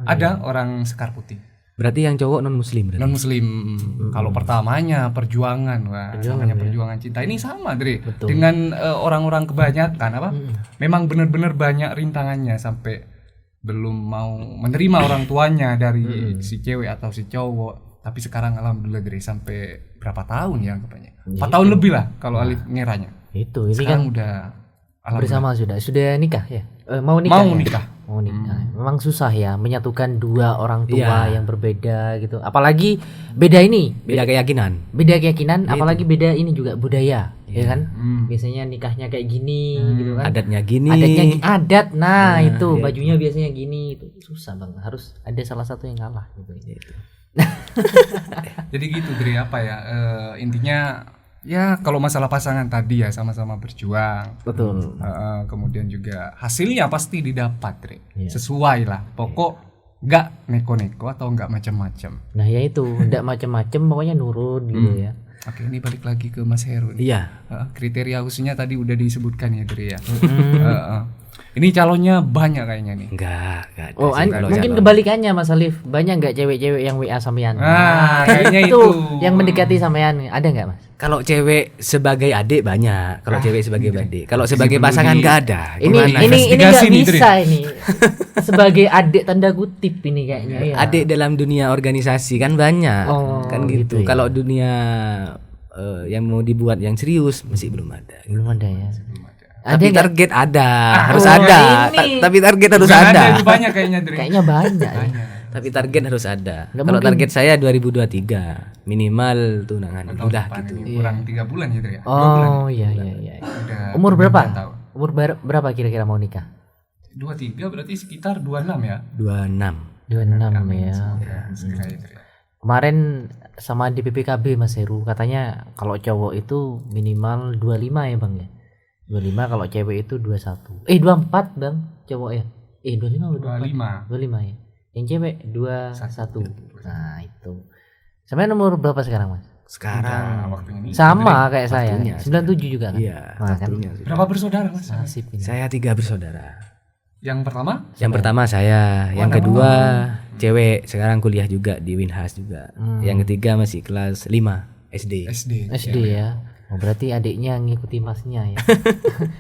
B: Ada orang Sekar Putih.
C: Berarti yang cowok non muslim berarti.
B: Non Muslim. Kalau pertamanya perjuangan, wah, namanya perjuangan cinta ini sama, Dre. Dengan orang-orang kebanyakan apa? Memang benar-benar banyak rintangannya sampai belum mau menerima orang tuanya dari si cewek atau si cowok. Tapi sekarang alhamdulillah Dre sampai berapa tahun ya anggapannya? 4 tahun lebih lah kalau Alif ngeranya.
A: itu. Ini
B: Sekarang
A: kan
B: udah
A: bersama sudah nikah ya? Mau nikah.
B: mau
A: ya?
B: nikah.
A: Mau nikah. Memang susah ya menyatukan dua orang tua yang berbeda gitu. Apalagi beda ini,
C: Beda keyakinan.
A: beda keyakinan, apalagi beda ini juga budaya, ya kan? Biasanya nikahnya kayak gini gitu kan.
C: Adatnya gini.
A: Adatnya adat, nah itu bajunya biasanya gini, itu susah bang. Harus ada salah satu yang kalah gitu.
B: Jadi gitu Dre, apa ya? Intinya ya kalau masalah pasangan tadi ya sama-sama berjuang.
A: Betul.
B: Kemudian juga hasilnya pasti didapat, Dre. Sesuai lah. Pokok nggak neko-neko atau nggak macam-macam.
A: Nah ya itu, nggak macam-macam, pokoknya nurut gitu ya.
B: Oke, ini balik lagi ke Mas Heru nih.
C: Iya.
B: Kriteria khususnya tadi udah disebutkan ya, Dre ya. Ini calonnya banyak kayaknya nih.
C: Enggak ada
A: Oh,
C: sih kalau
A: mungkin
C: calon.
A: kebalikannya Mas Alif. Banyak nggak cewek-cewek yang WA sampean?
B: Kayaknya
A: itu
B: itu.
A: yang mendekati sampean, ada nggak Mas?
C: Kalau cewek sebagai adik banyak. Kalau cewek sebagai adik. Kalau sebagai pasangan enggak ada.
A: Ini
C: Gimana?
A: ini nggak
B: Investigasi nih,
A: bisa ini. Sebagai adik tanda kutip ini kayaknya ya.
C: Adik dalam dunia organisasi kan banyak.
A: Oh,
C: Kan gitu.
A: gitu ya.
C: Kalau dunia yang mau dibuat yang serius masih belum ada.
A: Belum ada ya.
C: Tapi
A: nggak?
C: target ada, harus
A: Oh,
C: ada.
A: ini.
C: Tapi target harus
B: Bukan
C: ada.
B: itu banyak kayaknya, Dre.
A: Kayaknya banyak. ya.
C: Tapi target harus ada.
A: Nggak
C: Kalau
A: mungkin.
C: target saya 2023 minimal tunangan udah
B: Depan
C: gitu.
B: ini kurang 3 bulan ya, Dre ya. 2 bulan.
A: Oh iya iya iya.
B: Udah
A: Umur
B: 9
A: berapa?
B: tahun.
A: Umur berapa kira-kira mau nikah?
B: 23 berarti sekitar 26 ya.
C: 26.
A: 26 ya.
B: Segera ya, Dre.
A: Kemarin sama di PPKB Mas Heru katanya kalau cowok itu minimal 25 ya Bang ya. 25, kalau cewek itu 21. 24 Bang, cowok ya. 25 atau 24?
B: 25.
A: 25 ya. Yang cewek 21. Nah, itu. Sampai nomor berapa sekarang, Mas?
C: Sekarang
B: Waktunya nih.
A: Sama kayak saya.
C: waktunya
A: 97 juga kan?
C: iya,
A: Nah, kan
C: waktunya sudah.
B: Berapa bersaudara, Mas?
A: nasib ini.
C: Saya 3 bersaudara.
B: Yang pertama?
C: Yang pertama saya, yang kedua cewek, sekarang kuliah juga di Winhas juga. Yang ketiga masih kelas 5 SD.
A: SD ya. Oh, berarti adiknya ngikuti masnya ya.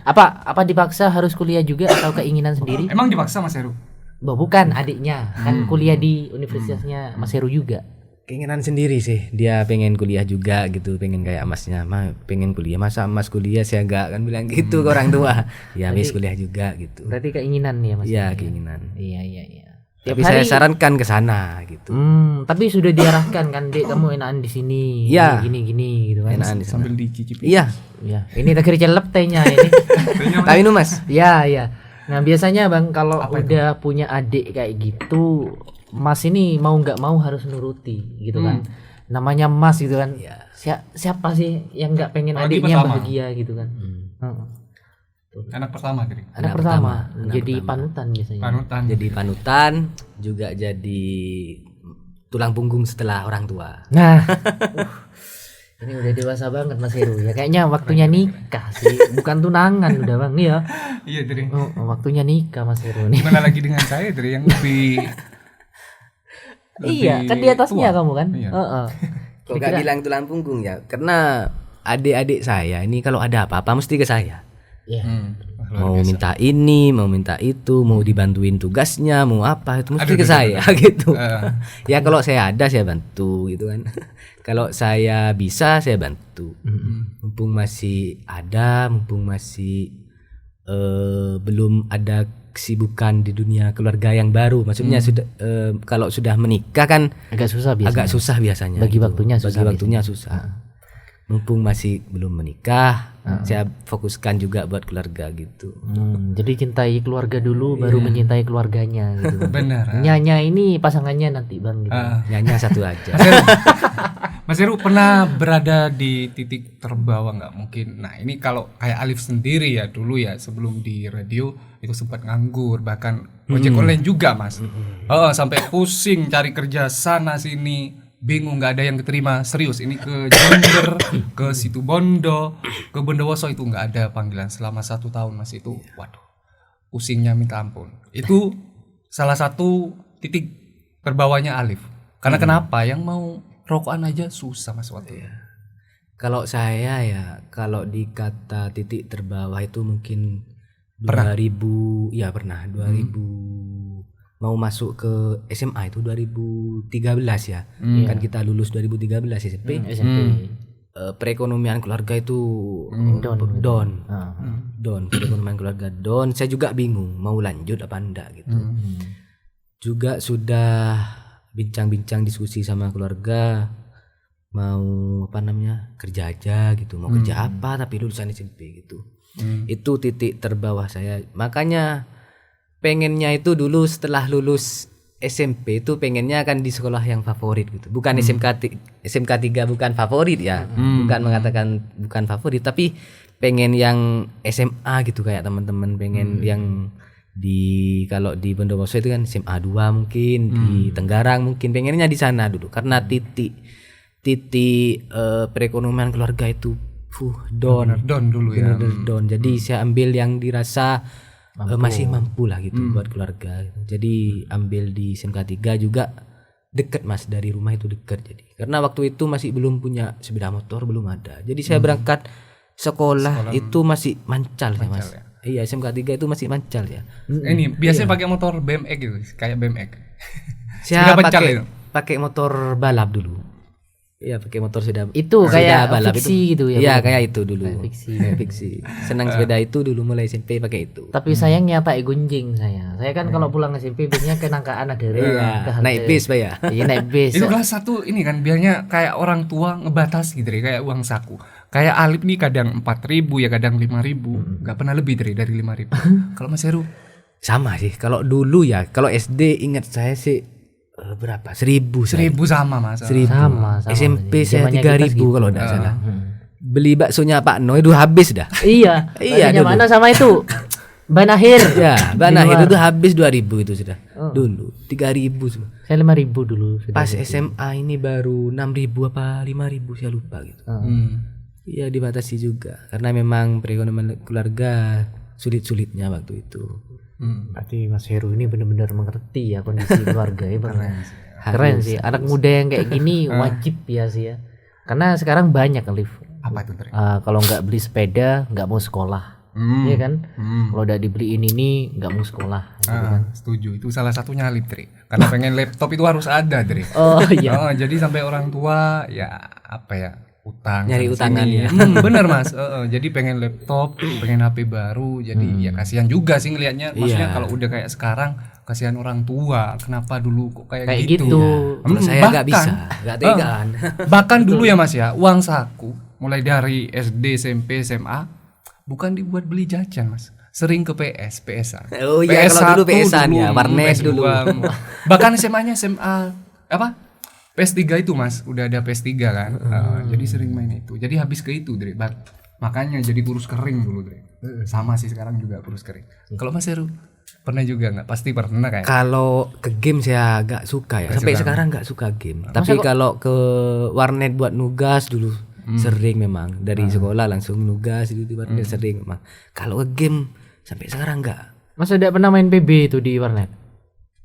A: apa dipaksa harus kuliah juga atau keinginan sendiri?
B: Emang dipaksa Mas Heru?
A: Bukan adiknya, kan kuliah di universitasnya Mas Heru juga.
C: Keinginan sendiri sih, dia pengen kuliah juga gitu, pengen kayak masnya, pengen kuliah, masa mas kuliah saya enggak, kan bilang gitu ke orang tua. Ya wis kuliah juga gitu.
A: Berarti keinginan nih ya Mas.
C: Iya, keinginan.
A: Iya. Tiap
C: Tapi saya sarankan ke sana gitu.
A: Tapi sudah diarahkan kan, Dek, kamu enakan di sini.
C: Iya.
A: Gini gitu kan.
C: Enakan di sana.
B: Sambil dicicipi.
C: Iya.
A: Ya, ini terakhir celep tehnya ini.
C: Tahu ini Mas?
A: Ya, ya. Nah, biasanya Bang kalau udah punya adik kayak gitu, Mas ini mau nggak mau harus nuruti gitu kan. Namanya Mas gitu kan. Siapa sih yang nggak pengen
B: Apalagi
A: adiknya
B: pertama.
A: bahagia gitu kan.
B: Anak pertama Dri.
A: Anak pertama jadi panutan biasanya.
B: Panutan.
C: Jadi panutan, juga jadi tulang punggung setelah orang tua.
A: Nah, ini udah dewasa banget Mas Heru ya. Kayaknya waktunya nikah sih, bukan tunangan udah Bang ya.
B: Iya Dri.
A: Waktunya nikah Mas Heru nih.
B: Gimana lagi dengan saya Dri yang lebih
A: Iya, kan di atasnya
B: tua.
A: kamu kan.
B: Iya.
C: Kok gak bilang tulang punggung ya? Karena adik-adik saya ini kalau ada apa-apa mesti ke saya.
A: Iya.
C: Mau minta ini, mau minta itu, mau dibantuin tugasnya, mau apa itu mesti ke saya gitu. Ya kalau saya ada saya bantu gitu kan. Kalau saya bisa saya bantu. Mumpung masih ada, mumpung masih belum ada kesibukan di dunia keluarga yang baru. Maksudnya sudah kalau sudah menikah kan
A: Agak susah biasanya.
C: agak susah biasanya.
A: Bagi
C: gitu.
A: waktunya susah
C: Bagi waktunya susah. Mumpung masih belum menikah, saya fokuskan juga buat keluarga gitu.
A: Jadi cintai keluarga dulu baru mencintai keluarganya gitu.
B: Benar.
A: Nyanya ini pasangannya nanti Bang gitu.
C: Nyanyi satu aja.
B: Mas Heru pernah berada di titik terbawah nggak mungkin? Nah ini kalau kayak Alif sendiri ya dulu ya sebelum di radio itu sempat nganggur bahkan ojek online juga Mas. Sampai pusing cari kerja sana sini bingung nggak ada yang keterima serius ini ke Jember ke Situbondo ke Bondowoso itu nggak ada panggilan selama 1 tahun Mas itu waduh pusingnya minta ampun itu salah satu titik terbawahnya Alif karena kenapa yang mau rokokan aja susah Mas waktu itu.
C: Kalau saya ya, kalau dikata titik terbawah itu mungkin
B: Pernah?
C: 2000, ya pernah 2000 mau masuk ke SMA itu 2013 ya. Kan kita lulus 2013 SMP.
A: SMP.
C: Perekonomian keluarga itu
A: Down.
C: down, perekonomian keluarga down. Saya juga bingung mau lanjut apa enggak gitu. Juga sudah bincang-bincang diskusi sama keluarga mau apa namanya kerja aja gitu, mau kerja apa tapi lulusan SMP gitu. Itu titik terbawah saya. Makanya pengennya itu dulu setelah lulus SMP itu pengennya kan di sekolah yang favorit gitu. Bukan SMK 3 bukan favorit ya. Bukan mengatakan bukan favorit tapi pengen yang SMA gitu kayak teman-teman pengen yang di kalau di Bondowoso itu kan SMA 2 mungkin di Tenggarang mungkin pengennya di sana dulu karena titik perekonomian keluarga itu down.
B: Bener, down dulu ya.
C: Bener-bener down. Jadi saya ambil yang dirasa masih mampu lah gitu buat keluarga. Jadi ambil di SMK 3 juga dekat Mas dari rumah itu dekat jadi. Karena waktu itu masih belum punya sepeda motor belum ada. Jadi saya berangkat sekolah itu masih mancal ya Mas.
B: ya?
C: Iya SMK 3 itu masih mancal ya.
B: Ini biasanya pakai motor BMX gitu kayak BMX.
C: Saya
B: Sepeda pencal itu.
C: pakai motor balap dulu. Iya pakai motor sepeda.
A: Itu
C: sepeda
A: kayak fiksi gitu ya.
C: Iya
A: Bang?
C: kayak itu dulu.
A: Fiksi.
C: Fiksi. Senang sepeda itu dulu mulai SMP pakai itu.
A: Tapi sayangnya tak gunjing saya. Saya kan kalau pulang SMP biasanya ke nangkaan ada
C: Naik bis Pak ya.
A: Iya naik bis.
B: Itu kelas 1 ini kan biarnya kayak orang tua ngebatas gitu deh kayak uang saku. Kayak Alif nih kadang 4.000 ya kadang 5.000. Enggak pernah lebih dari 5.000. Kalau Mas Heru
C: Sama sih. Kalau dulu ya, kalau SD ingat saya sih berapa? 1.000 saya.
B: 1.000 sama Mas.
C: 1.000.
A: Sama.
C: SMP saya
A: Zamannya kita
C: 3.000
A: segitu.
C: kalau enggak salah. Beli baksonya Pak No itu habis dah.
A: Iya.
C: Iya,
A: Baksonya
C: dulu.
A: mana sama itu? Ban akhir.
C: Ya, ban akhir itu habis 2.000 itu sudah. Dulu 3.000 semua.
A: Saya 5.000 dulu.
C: Pas SMA ini baru 6.000 apa 5.000 saya lupa gitu. Iya dibatasi juga karena memang perekonomian keluarga sulit-sulitnya waktu itu.
A: Berarti Mas Heru ini benar-benar mengerti ya kondisi keluarga ya Bang. Keren sih. Anak muda yang kayak gini wajib ya sih ya. Karena sekarang banyak Alif.
B: Apa itu Tri?
A: Kalau nggak beli sepeda nggak mau sekolah. Iya kan? Kalau udah dibeliin ini nggak mau sekolah. Gitu kan?
B: Setuju itu salah satunya Alif Tri. Karena pengen laptop itu harus ada Tri.
A: Oh iya.
B: Jadi sampai orang tua ya apa ya utang
C: Nyari
B: sana
C: utangan
B: sini.
C: ya.
B: Bener Mas. Jadi pengen laptop, pengen HP baru. Jadi ya kasihan juga sih ngelihatnya. Maksudnya kalau udah kayak sekarang kasihan orang tua, kenapa dulu kok kayak gitu.
C: Kalau saya nggak bisa, nggak tegaan.
B: Bahkan dulu ya Mas ya, uang saku mulai dari SD, SMP, SMA bukan dibuat beli jajan Mas, sering ke PS-an.
C: Oh iya, kalau dulu PS-an ya, warnet
B: PS2.
C: dulu.
B: Bahkan SMA-nya SMA apa? PS3 itu Mas, udah ada PS3 kan. Jadi sering main itu. Jadi habis ke itu, Dre. Makanya jadi kurus kering dulu, Dre. Sama sih sekarang juga kurus kering. Kalau Mas Heru pernah juga nggak? Pasti pernah kayak.
C: Kalau ke game saya agak suka ya. Sampai sekarang nggak suka game. Tapi kalau ke warnet buat nugas dulu sering memang. Dari sekolah langsung nugas di warnet sering memang. Kalau ke game sampai sekarang nggak.
A: Mas udah pernah main PB itu di warnet?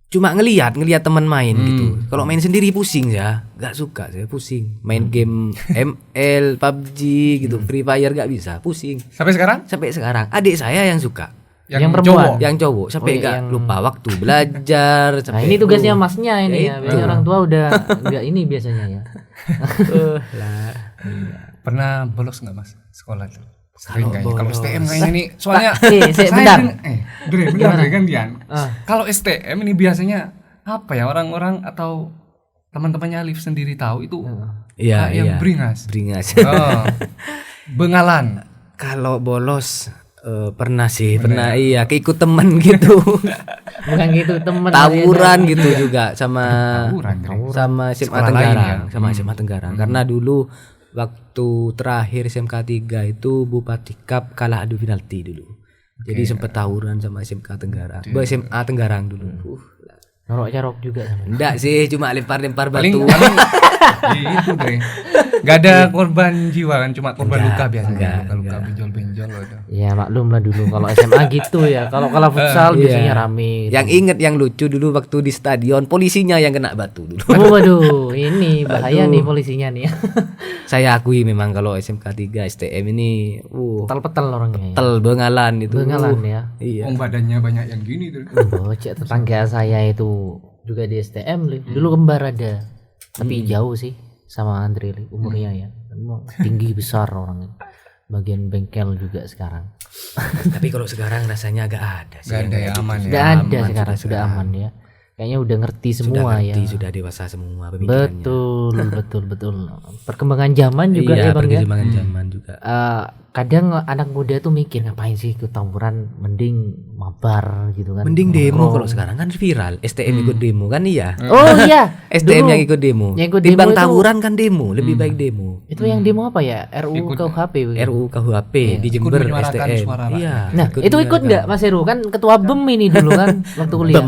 C: Cuma ngelihat teman main gitu. Kalau main sendiri pusing ya, nggak suka saya pusing. Main game ML, PUBG gitu, Free Fire nggak bisa, pusing.
B: Sampai sekarang?
C: Sampai sekarang adik saya yang suka.
A: Yang perempuan?
C: Yang cowok sampai nggak lupa waktu belajar.
A: Nah ini tugasnya Masnya ini ya. Biasanya orang tua udah nggak ini biasanya ya.
B: Pernah bolos nggak Mas sekolah itu? Sering kayaknya. Kalau STM kayaknya nih soalnya
A: bentar.
B: Dre gantian. Kalau STM ini biasanya apa ya, orang-orang atau teman-temannya Alif sendiri tahu itu yang beringas. Bengalan.
C: Kalau bolos pernah iya keikut temen gitu.
A: Bukan gitu temen,
C: tawuran gitu juga sama SMA
B: Sekolah
C: Tenggarang,
B: lain ya?
C: sama SMA Tenggarang. Karena dulu waktu terakhir SMK 3 itu Bupati Cup kalah adu penalti dulu. Jadi sempat tawuran sama SMK Tenggarang. SMA Tenggarang dulu.
A: Norok-carok juga sama.
C: Enggak sih, cuma lempar-lempar batu.
B: Itu Dre. Gak ada korban jiwa kan, cuma korban luka biasanya. Luka benjol-benjol udah.
A: Ya maklum lah dulu kalau SMA gitu ya. Kalau futsal biasanya rame.
C: Yang inget yang lucu dulu waktu di stadion polisinya yang kena batu dulu.
A: Waduh, ini bahaya nih polisinya nih.
C: Saya akui memang kalau SMK 3 STM ini
A: Petal-petal orangnya.
C: Petal bengalan itu.
A: Bengalan ya.
B: Iya. Badannya banyak yang gini tuh.
A: Bocah tetangga saya itu juga di STM dulu kembar ada. Tapi jauh sih sama Andre umurnya ya. Tinggi besar orangnya. Bagian bengkel juga sekarang.
C: Tapi kalau sekarang rasanya agak ada sih.
B: Gak ada ya, aman ya.
A: Sudah ada sekarang, sudah aman ya. Kayaknya udah ngerti semua ya.
C: Sudah dewasa semua pemikirannya.
A: Betul. Perkembangan zaman juga ya Bang ya.
C: Perkembangan zaman juga.
A: Kadang anak muda tuh mikir ngapain sih ikut tawuran, mending mabar gitu kan.
C: Mending demo kalau sekarang kan viral. STM ikut demo kan iya.
A: Oh iya.
C: STM yang ikut demo. Timbang tawuran kan demo, lebih baik demo.
A: Itu yang demo apa ya? RUU KUHP.
C: RUU KUHP di Jember STM.
B: Iya.
A: Nah, itu ikut enggak Mas Heru? Kan ketua BEM ini dulu kan waktu kuliah.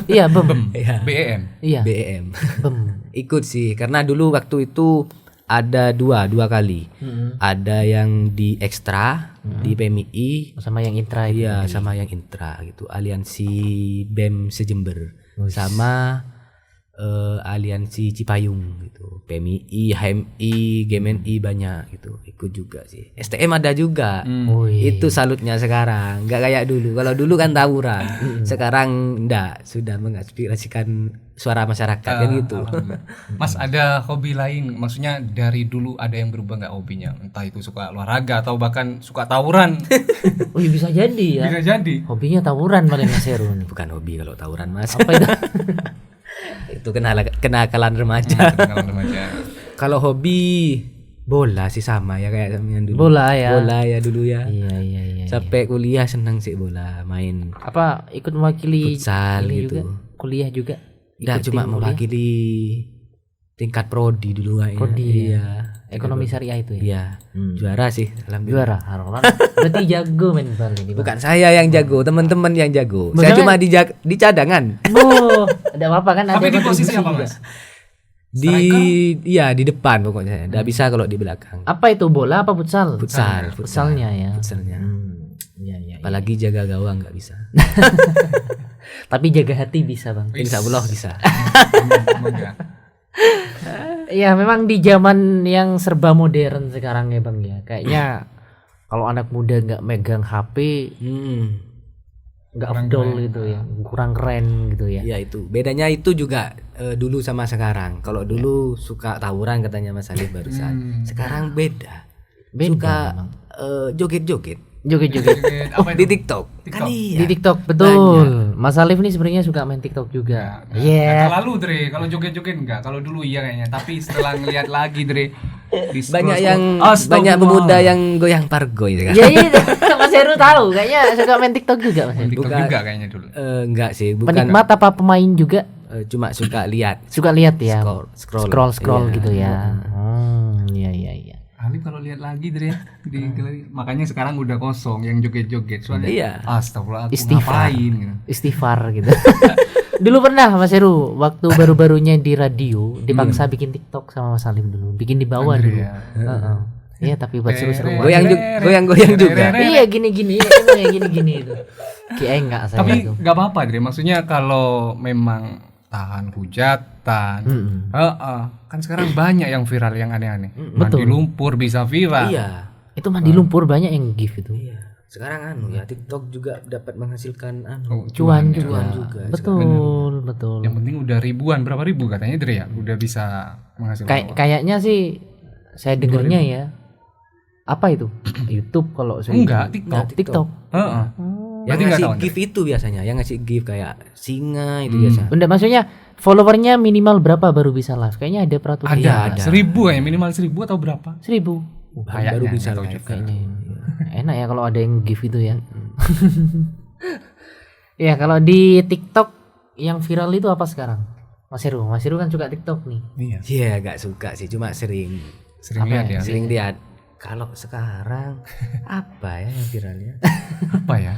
A: Iya, BEM.
B: BEM.
A: Iya.
C: BEM.
A: BEM.
C: Ikut sih karena dulu waktu itu ada dua kali. Ada yang di ekstra di PMI
A: sama yang intra itu.
C: Iya, sama yang intra gitu. Aliansi BEM Sejember sama aliansi Cipayung gitu. PMI, HMI, GMNI banyak gitu. Ikut juga sih. STM ada juga. Itu salutnya sekarang. Enggak kayak dulu. Kalau dulu kan tawuran. Sekarang enggak, sudah mengaspirasikan suara masyarakat kan gitu.
B: Mas ada hobi lain, maksudnya dari dulu ada yang berubah nggak hobinya? Entah itu suka olahraga atau bahkan suka tawuran.
A: Oh iya, bisa jadi ya.
B: Bisa jadi.
A: Hobinya tawuran paling Mas Heru.
C: Bukan hobi kalau tawuran Mas.
A: Apa itu?
C: Itu kenakalan remaja.
B: Kenakalan remaja.
C: Kalau hobi bola sih sama ya kayak yang dulu.
A: Bola ya
C: dulu ya.
A: Iya.
C: Sampai kuliah senang sih bola, main.
A: Apa ikut mewakili
C: futsal gitu.
A: Juga? Kuliah juga.
C: Enggak cuma mewakili tingkat prodi dulu kayaknya.
A: Prodi.
C: Iya.
A: Ekonomi syariah itu ya.
C: Iya. Juara sih alhamdulillah.
A: Juara. Berarti jago main bola ini.
C: Bukan saya yang jago, teman-teman yang jago. Saya cuma di cadangan.
A: Oh, ada apa kan?
B: Tapi di posisi apa Mas?
C: Di depan pokoknya. Enggak bisa kalau di belakang.
A: Apa itu, bola apa futsal?
C: Futsalnya ya. Futsalnya.
A: Iya.
C: Apalagi jaga gawang enggak bisa.
A: Tapi jaga hati bisa Bang.
C: Insyaallah bisa.
A: Ya memang di zaman yang serba modern sekarang ya Bang ya. Kayaknya kalau anak muda nggak megang HP nggak afdol gitu ya, kurang keren gitu ya.
C: Ya itu bedanya itu juga dulu sama sekarang. Kalau dulu suka tawuran katanya Mas Alif barusan. Sekarang beda. Suka joget-joget.
A: Joget-joget.
B: Apa
C: Di
B: itu?
C: TikTok.
B: TikTok.
C: Kan iya.
A: Di TikTok betul. Mas Alif nih sebenarnya suka main TikTok juga.
B: Iya. Terlalu Dre, kalau joget-joget enggak. Kalau dulu iya kayaknya, tapi setelah ngeliat lagi Dre di
C: Banyak yang
B: Astagfirullah.
C: banyak pemuda yang goyang pargo itu kan.
A: Iya iya. Mas Heru tahu kayaknya suka main TikTok juga Mas Heru.
B: TikTok
C: Bukan.
B: juga kayaknya dulu.
C: Enggak sih, bukan.
A: Penikmat apa pemain juga?
C: Cuma suka lihat.
A: Suka lihat ya.
C: Scroll.
A: Gitu ya. Iya iya iya.
B: Alif kalau lihat lagi Dre di galeri, makanya sekarang udah kosong yang joget-joget soalnya.
C: Iya.
B: Astagfirullah, aku
A: Istighfar.
B: ngapain gitu.
A: Istighfar gitu. Dulu pernah Mas Heru waktu baru-barunya di radio dipaksa bikin TikTok sama Mas Alif dulu. Bikin di bawah dulu. Heeh. Iya tapi buat seru-seru.
C: Goyang juga.
A: Iya gini-gini emang ya gini-gini itu. Kayak enggak saya
B: Tapi
A: itu.
B: nggak apa-apa Dre, maksudnya kalau memang tahan hujatan, kan sekarang banyak yang viral yang aneh-aneh. Mandi lumpur bisa viral.
C: Iya.
A: Itu mandi lumpur banyak yang gift itu.
C: Iya. Sekarang ya TikTok juga dapat menghasilkan
A: Cuan
C: ya.
A: juga. Betul.
B: Yang penting udah ribuan, berapa ribu katanya Dre ya, udah bisa menghasilkan.
A: Kayaknya sih saya dengernya ya. Apa itu? YouTube kalau saya.
B: Enggak,
A: TikTok.
B: Heeh.
C: Yang
B: Berarti nggak
C: ngasih
B: tahu,
C: gift itu biasanya, yang ngasih gift kayak singa itu biasa.
A: Benda maksudnya followernya minimal berapa baru bisa live? Kayaknya ada peraturan.
B: Ada. 1000 ya, minimal 1000 atau berapa?
A: 1000.
C: Baru bisa
B: nggak tahu
C: live.
B: juga.
A: Kayaknya enak ya kalau ada yang gift itu ya. Ya kalau di TikTok yang viral itu apa sekarang? Mas Heru kan suka TikTok nih.
B: Iya.
C: Iya, gak suka sih, cuma sering
B: Lihat ya.
C: sering lihat. Kalau sekarang apa ya yang viralnya?
B: Apa ya?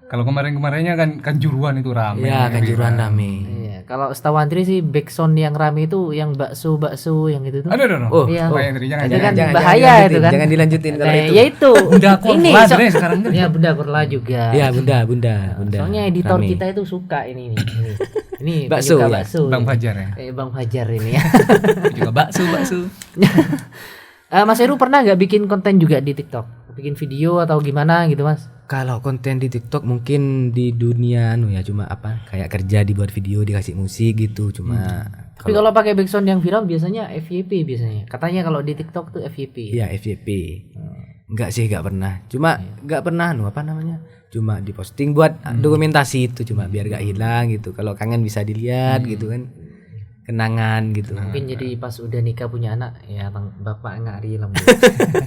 B: Kalau kemarin-kemarinnya kan juruan itu rame.
C: Ya, kanjuruan rame.
A: Iya, kalau setahu Andri sih backsound yang rame itu yang bakso yang itu tuh.
B: Aduh.
C: Oh,
A: Iya.
B: Andri, jangan.
A: Itu kan
C: jangan
A: bahaya
C: dilanjutin,
A: itu kan.
C: Jangan dilanjutin kalau
A: Nah,
C: itu.
A: ya itu.
B: Bunda Korla
A: so-
B: Dre sekarang Dre.
A: Ya Bunda Korla juga.
C: Iya, bunda.
A: Soalnya editor
C: Rame.
A: kita itu suka ini. Ini
C: Bakso,
A: penyuka
C: ya?
A: bakso.
B: Bang Fajar ya.
A: Bang Fajar ini ya.
B: Juga bakso.
A: Mas Heru pernah nggak bikin konten juga di TikTok? Bikin video atau gimana gitu Mas?
C: Kalau konten di TikTok mungkin di dunia ya cuma apa kayak kerja dibuat video dikasih musik gitu cuma
A: Tapi kalau pakai backsound yang viral biasanya FYP biasanya. Katanya kalau di TikTok tuh FYP.
C: ya FYP. Enggak sih enggak pernah. Cuma enggak pernah apa namanya? Cuma diposting buat dokumentasi itu cuma biar gak hilang gitu. Kalau kangen bisa dilihat gitu kan. Kenangan gitu.
A: Mungkin jadi pas udah nikah punya anak ya bapak nggak rilam.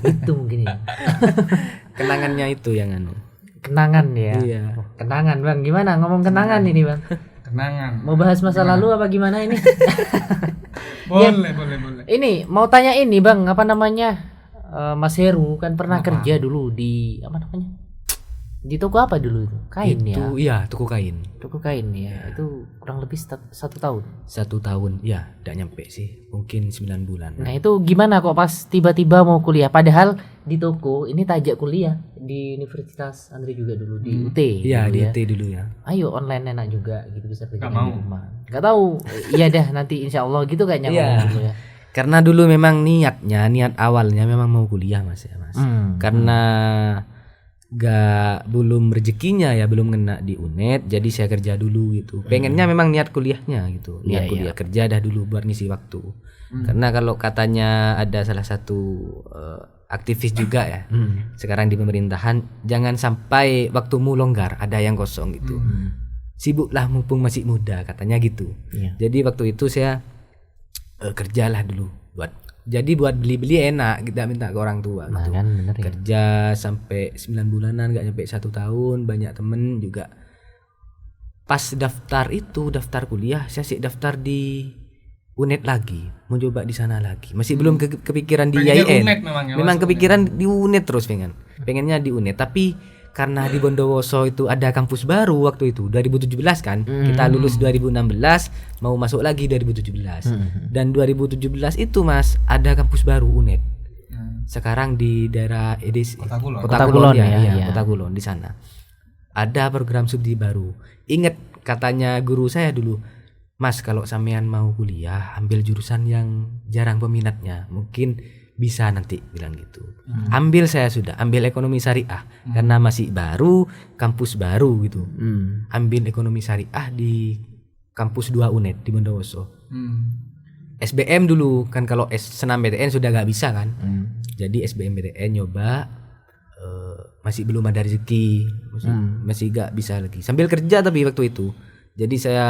A: Itu mungkin ya.
C: Kenangannya itu yang anu.
A: Kenangan ya.
C: Iya.
A: Kenangan Bang, gimana ngomong kenangan ini Bang?
B: Kenangan.
A: Mau bahas masa lalu apa gimana ini?
B: Boleh.
A: Ini mau tanya ini Bang, apa namanya? Mas Heru kan pernah kerja dulu di apa namanya? Di toko apa dulu itu? Kain ya.
C: Itu iya, toko kain.
A: Toko kain ya. Itu kurang lebih 1 tahun.
C: 1 tahun. Ya, enggak nyampe sih. Mungkin 9 bulan.
A: Nah, itu gimana kok pas tiba-tiba mau kuliah padahal di toko ini tajak kuliah di Universitas Andri juga dulu di UT.
C: Iya,
A: dulu
C: di
A: ya.
C: UT dulu ya.
A: Ayo online enak juga gitu bisa kerja
B: Nggak
A: di
B: mau.
A: rumah. Enggak tahu. Iya dah nanti insya Allah gitu kayaknya
C: Iya.
A: ngomong dulu ya.
C: Karena dulu memang niat awalnya memang mau kuliah Mas ya, Mas. Karena belum rezekinya ya belum kena di UNED jadi saya kerja dulu gitu. Pengennya memang niat kuliahnya gitu. Niat kuliah kerja dah dulu buat ngisi waktu. Karena kalau katanya ada salah satu aktivis juga ya. Sekarang di pemerintahan jangan sampai waktumu longgar ada yang kosong gitu. Sibuklah mumpung masih muda katanya gitu.
A: Iya.
C: Jadi waktu itu saya kerjalah dulu buat beli-beli enak kita minta ke orang tua
A: Nah,
C: gitu.
A: kan bener ya.
C: Kerja sampai 9 bulanan gak nyampe 1 tahun, banyak temen juga. Pas daftar kuliah saya sih daftar di UNED lagi, mau coba di sana lagi. Masih belum kepikiran di
B: Pengennya
C: IAIN.
B: UNED memang ya,
C: Memang
B: masuk
C: kepikiran di UNED terus pengennya di UNED, tapi karena di Bondowoso itu ada kampus baru waktu itu 2017 kan. Kita lulus 2016, mau masuk lagi 2017. Dan 2017 itu Mas ada kampus baru UNED. Sekarang di daerah
B: Kota
C: Kulon
A: Kulon ya,
C: ya,
A: iya.
C: Kota Kulon di sana. Ada program studi baru. Ingat katanya guru saya dulu, Mas kalau sampean mau kuliah ambil jurusan yang jarang peminatnya, mungkin bisa nanti bilang gitu. Ambil ekonomi syariah karena masih baru, kampus baru gitu. Ambil ekonomi syariah di kampus 2 UNED di Bondowoso. SBM dulu kan kalau senam BTN sudah gak bisa kan. Jadi SBM BTN nyoba masih belum ada rezeki, masih gak bisa lagi. Sambil kerja tapi waktu itu. Jadi saya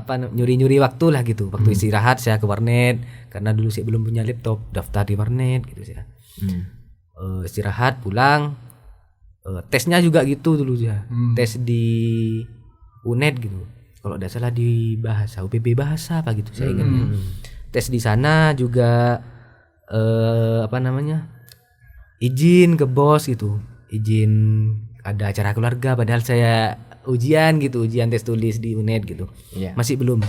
C: nyuri-nyuri waktu lah gitu. Waktu istirahat saya ke warnet karena dulu saya belum punya laptop, daftar di warnet gitu saya. Istirahat pulang, tesnya juga gitu dulu ya. Tes di UNED gitu. Kalau tidak salah di bahasa UPB bahasa apa gitu saya ingatnya. Tes di sana juga izin ke bos gitu. Izin ada acara keluarga padahal saya ujian tes tulis di UNED gitu. Masih belum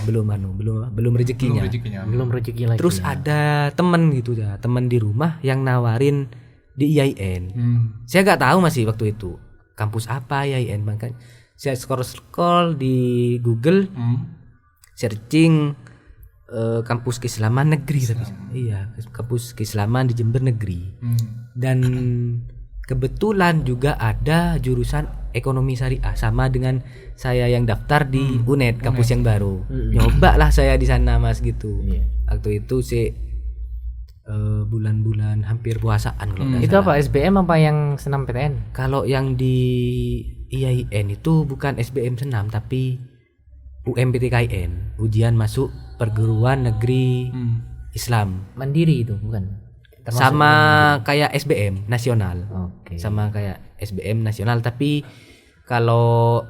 C: rezekinya.
A: Belum rezeki lagi.
C: Terus ada temen gitu ya, temen di rumah yang nawarin di IAIN. Saya nggak tahu masih waktu itu kampus apa IAIN, makanya saya scroll di Google, searching kampus keislaman negeri kampus keislaman di Jember negeri. Dan kebetulan juga ada jurusan ekonomi syariah sama dengan saya yang daftar di UNED kampus yang baru. Nyoba lah saya di sana Mas gitu. Waktu itu sih bulan-bulan hampir puasaan kalau nggak
A: Itu
C: salah.
A: apa SBM apa yang senam PTN?
C: Kalau yang di IAIN itu bukan SBM senam tapi UMPTKIN, ujian masuk perguruan negeri Islam.
A: Mandiri itu bukan? Termasuk
C: Sama kayak SBM nasional.
A: Oke.
C: Sama kayak SBM nasional tapi kalau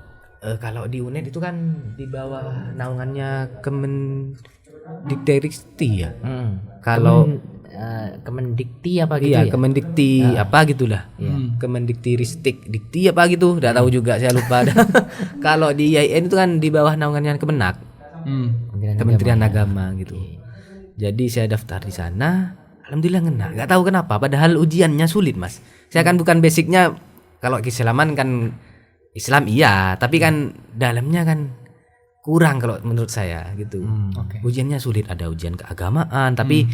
C: di UNED itu kan di bawah naungannya Kemendikbudristek ya. Kalau
A: Kemendikti apa gitu
C: iya
A: ya?
C: Kemendikti apa gitulah. Kemendikbudristek dikti apa gitu, enggak tahu juga saya lupa. Kalau di IAIN itu kan di bawah naungannya Kemenak. Kementerian Agama gitu. Jadi saya daftar di sana, alhamdulillah ngena. Enggak tahu kenapa, padahal ujiannya sulit, Mas. Saya kan bukan basicnya kalau keislaman kan Islam iya, tapi kan dalamnya kan kurang kalau menurut saya gitu. Ujiannya sulit, ada ujian keagamaan, tapi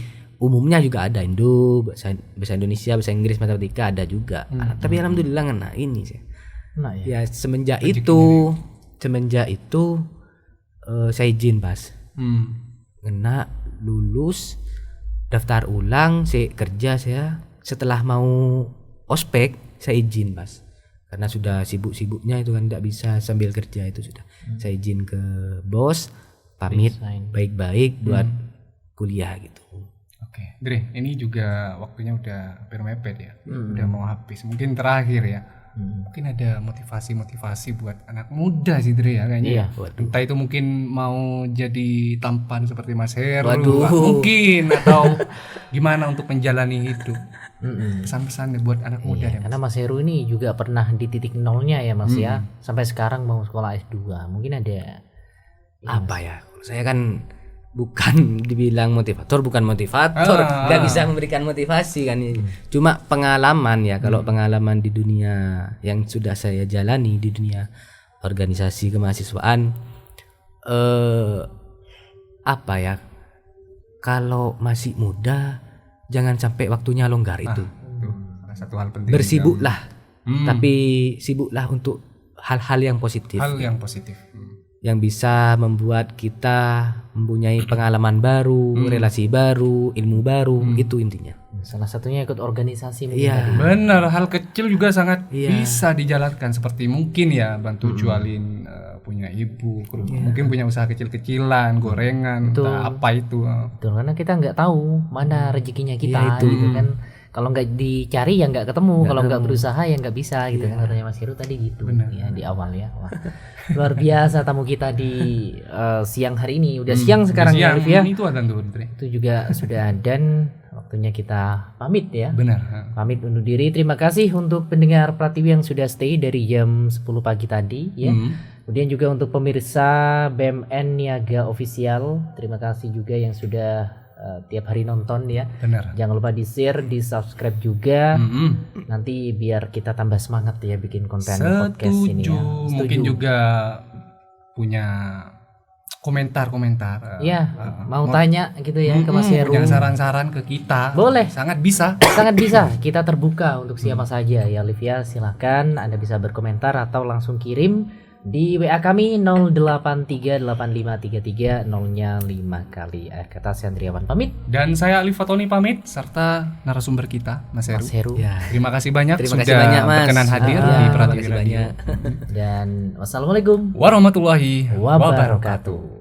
C: umumnya juga ada bahasa Indonesia, bahasa Inggris, matematika ada juga. Tapi alhamdulillah ngena ini sih.
A: Nah, ya.
C: Ya semenjak itu saya izin pas. Ngena lulus daftar ulang saya kerja saya setelah mau ospek saya izin pas. Karena sudah sibuk-sibuknya itu kan tidak bisa sambil kerja itu sudah. Saya izin ke bos pamit baik-baik buat kuliah gitu.
B: Oke, Dre, ini juga waktunya udah hampir mepet ya, udah mau habis. Mungkin terakhir ya, mungkin ada motivasi buat anak muda sih Dre ya kayaknya.
A: Iya,
B: Entah itu mungkin mau jadi tampan seperti Mas Heru,
C: Waduh.
B: mungkin atau gimana untuk menjalani hidup. Pesan-pesannya buat anak muda ya.
A: Karena Mas Heru ini juga pernah di titik nolnya ya Mas ya, sampai sekarang mau sekolah S2. Mungkin ada
C: Apa ya? Saya kan bukan dibilang bukan motivator, nggak bisa memberikan motivasi kan. Cuma pengalaman ya, kalau pengalaman di dunia yang sudah saya jalani di dunia organisasi kemahasiswaan, apa ya? Kalau masih muda, jangan sampai waktunya longgar itu.
B: Salah satu hal penting.
C: Bersibuklah, tapi sibuklah untuk hal-hal yang positif.
B: Hal yang positif.
C: Yang bisa membuat kita mempunyai pengalaman baru, relasi baru, ilmu baru, itu intinya.
A: salah satunya ikut organisasi mungkin
C: Iya.
A: tadi.
B: Benar, hal kecil juga sangat
C: Iya.
B: bisa dijalankan seperti mungkin ya bantu jualin punya ibu, mungkin punya usaha kecil-kecilan, gorengan, entah apa itu.
A: Betul, karena kita nggak tahu mana rezekinya kita
C: Iya, itu.
A: gitu kan. Kalau nggak dicari ya nggak ketemu, kalau nggak berusaha ya nggak bisa gitu kan katanya Mas Heru tadi gitu ya di awal ya. Wah, luar biasa tamu kita di siang hari ini. Udah siang sekarang ya,
B: Siang
A: Arif ya.
B: ini itu ada tuh, Dre.
A: Itu juga sudah dan waktunya kita pamit ya.
B: Benar.
A: Pamit undur diri. Terima kasih untuk pendengar Pratiwi yang sudah stay dari jam 10 pagi tadi ya. Kemudian juga untuk pemirsa BMN Niaga Official, terima kasih juga yang sudah tiap hari nonton ya.
B: Benar.
A: Jangan lupa di-share, di-subscribe juga. Nanti biar kita tambah semangat ya bikin konten podcast ini ya.
B: Mungkin juga punya komentar-komentar.
A: Iya, mau tanya gitu ya ke Mas Heru.
B: Punya saran-saran ke kita.
A: Boleh.
B: Sangat bisa.
A: Sangat bisa, kita terbuka untuk siapa saja ya Olivia, silahkan Anda bisa berkomentar atau langsung kirim Di WA kami 0838533 0-nya 5 kali. Kata saya Andriawan pamit.
B: Dan saya Alif Fatoni pamit serta narasumber kita Mas Heru.
A: Mas Heru.
C: Ya.
B: Terima kasih banyak
C: Terima
B: sudah
C: kasih banyak, Mas.
B: berkenan hadir
C: Ya,
B: di
C: terima
B: Pratiwi
C: kasih
B: Radio.
C: banyak.
A: Dan wassalamualaikum
B: Warahmatullahi wabarakatuh.
A: wabarakatuh.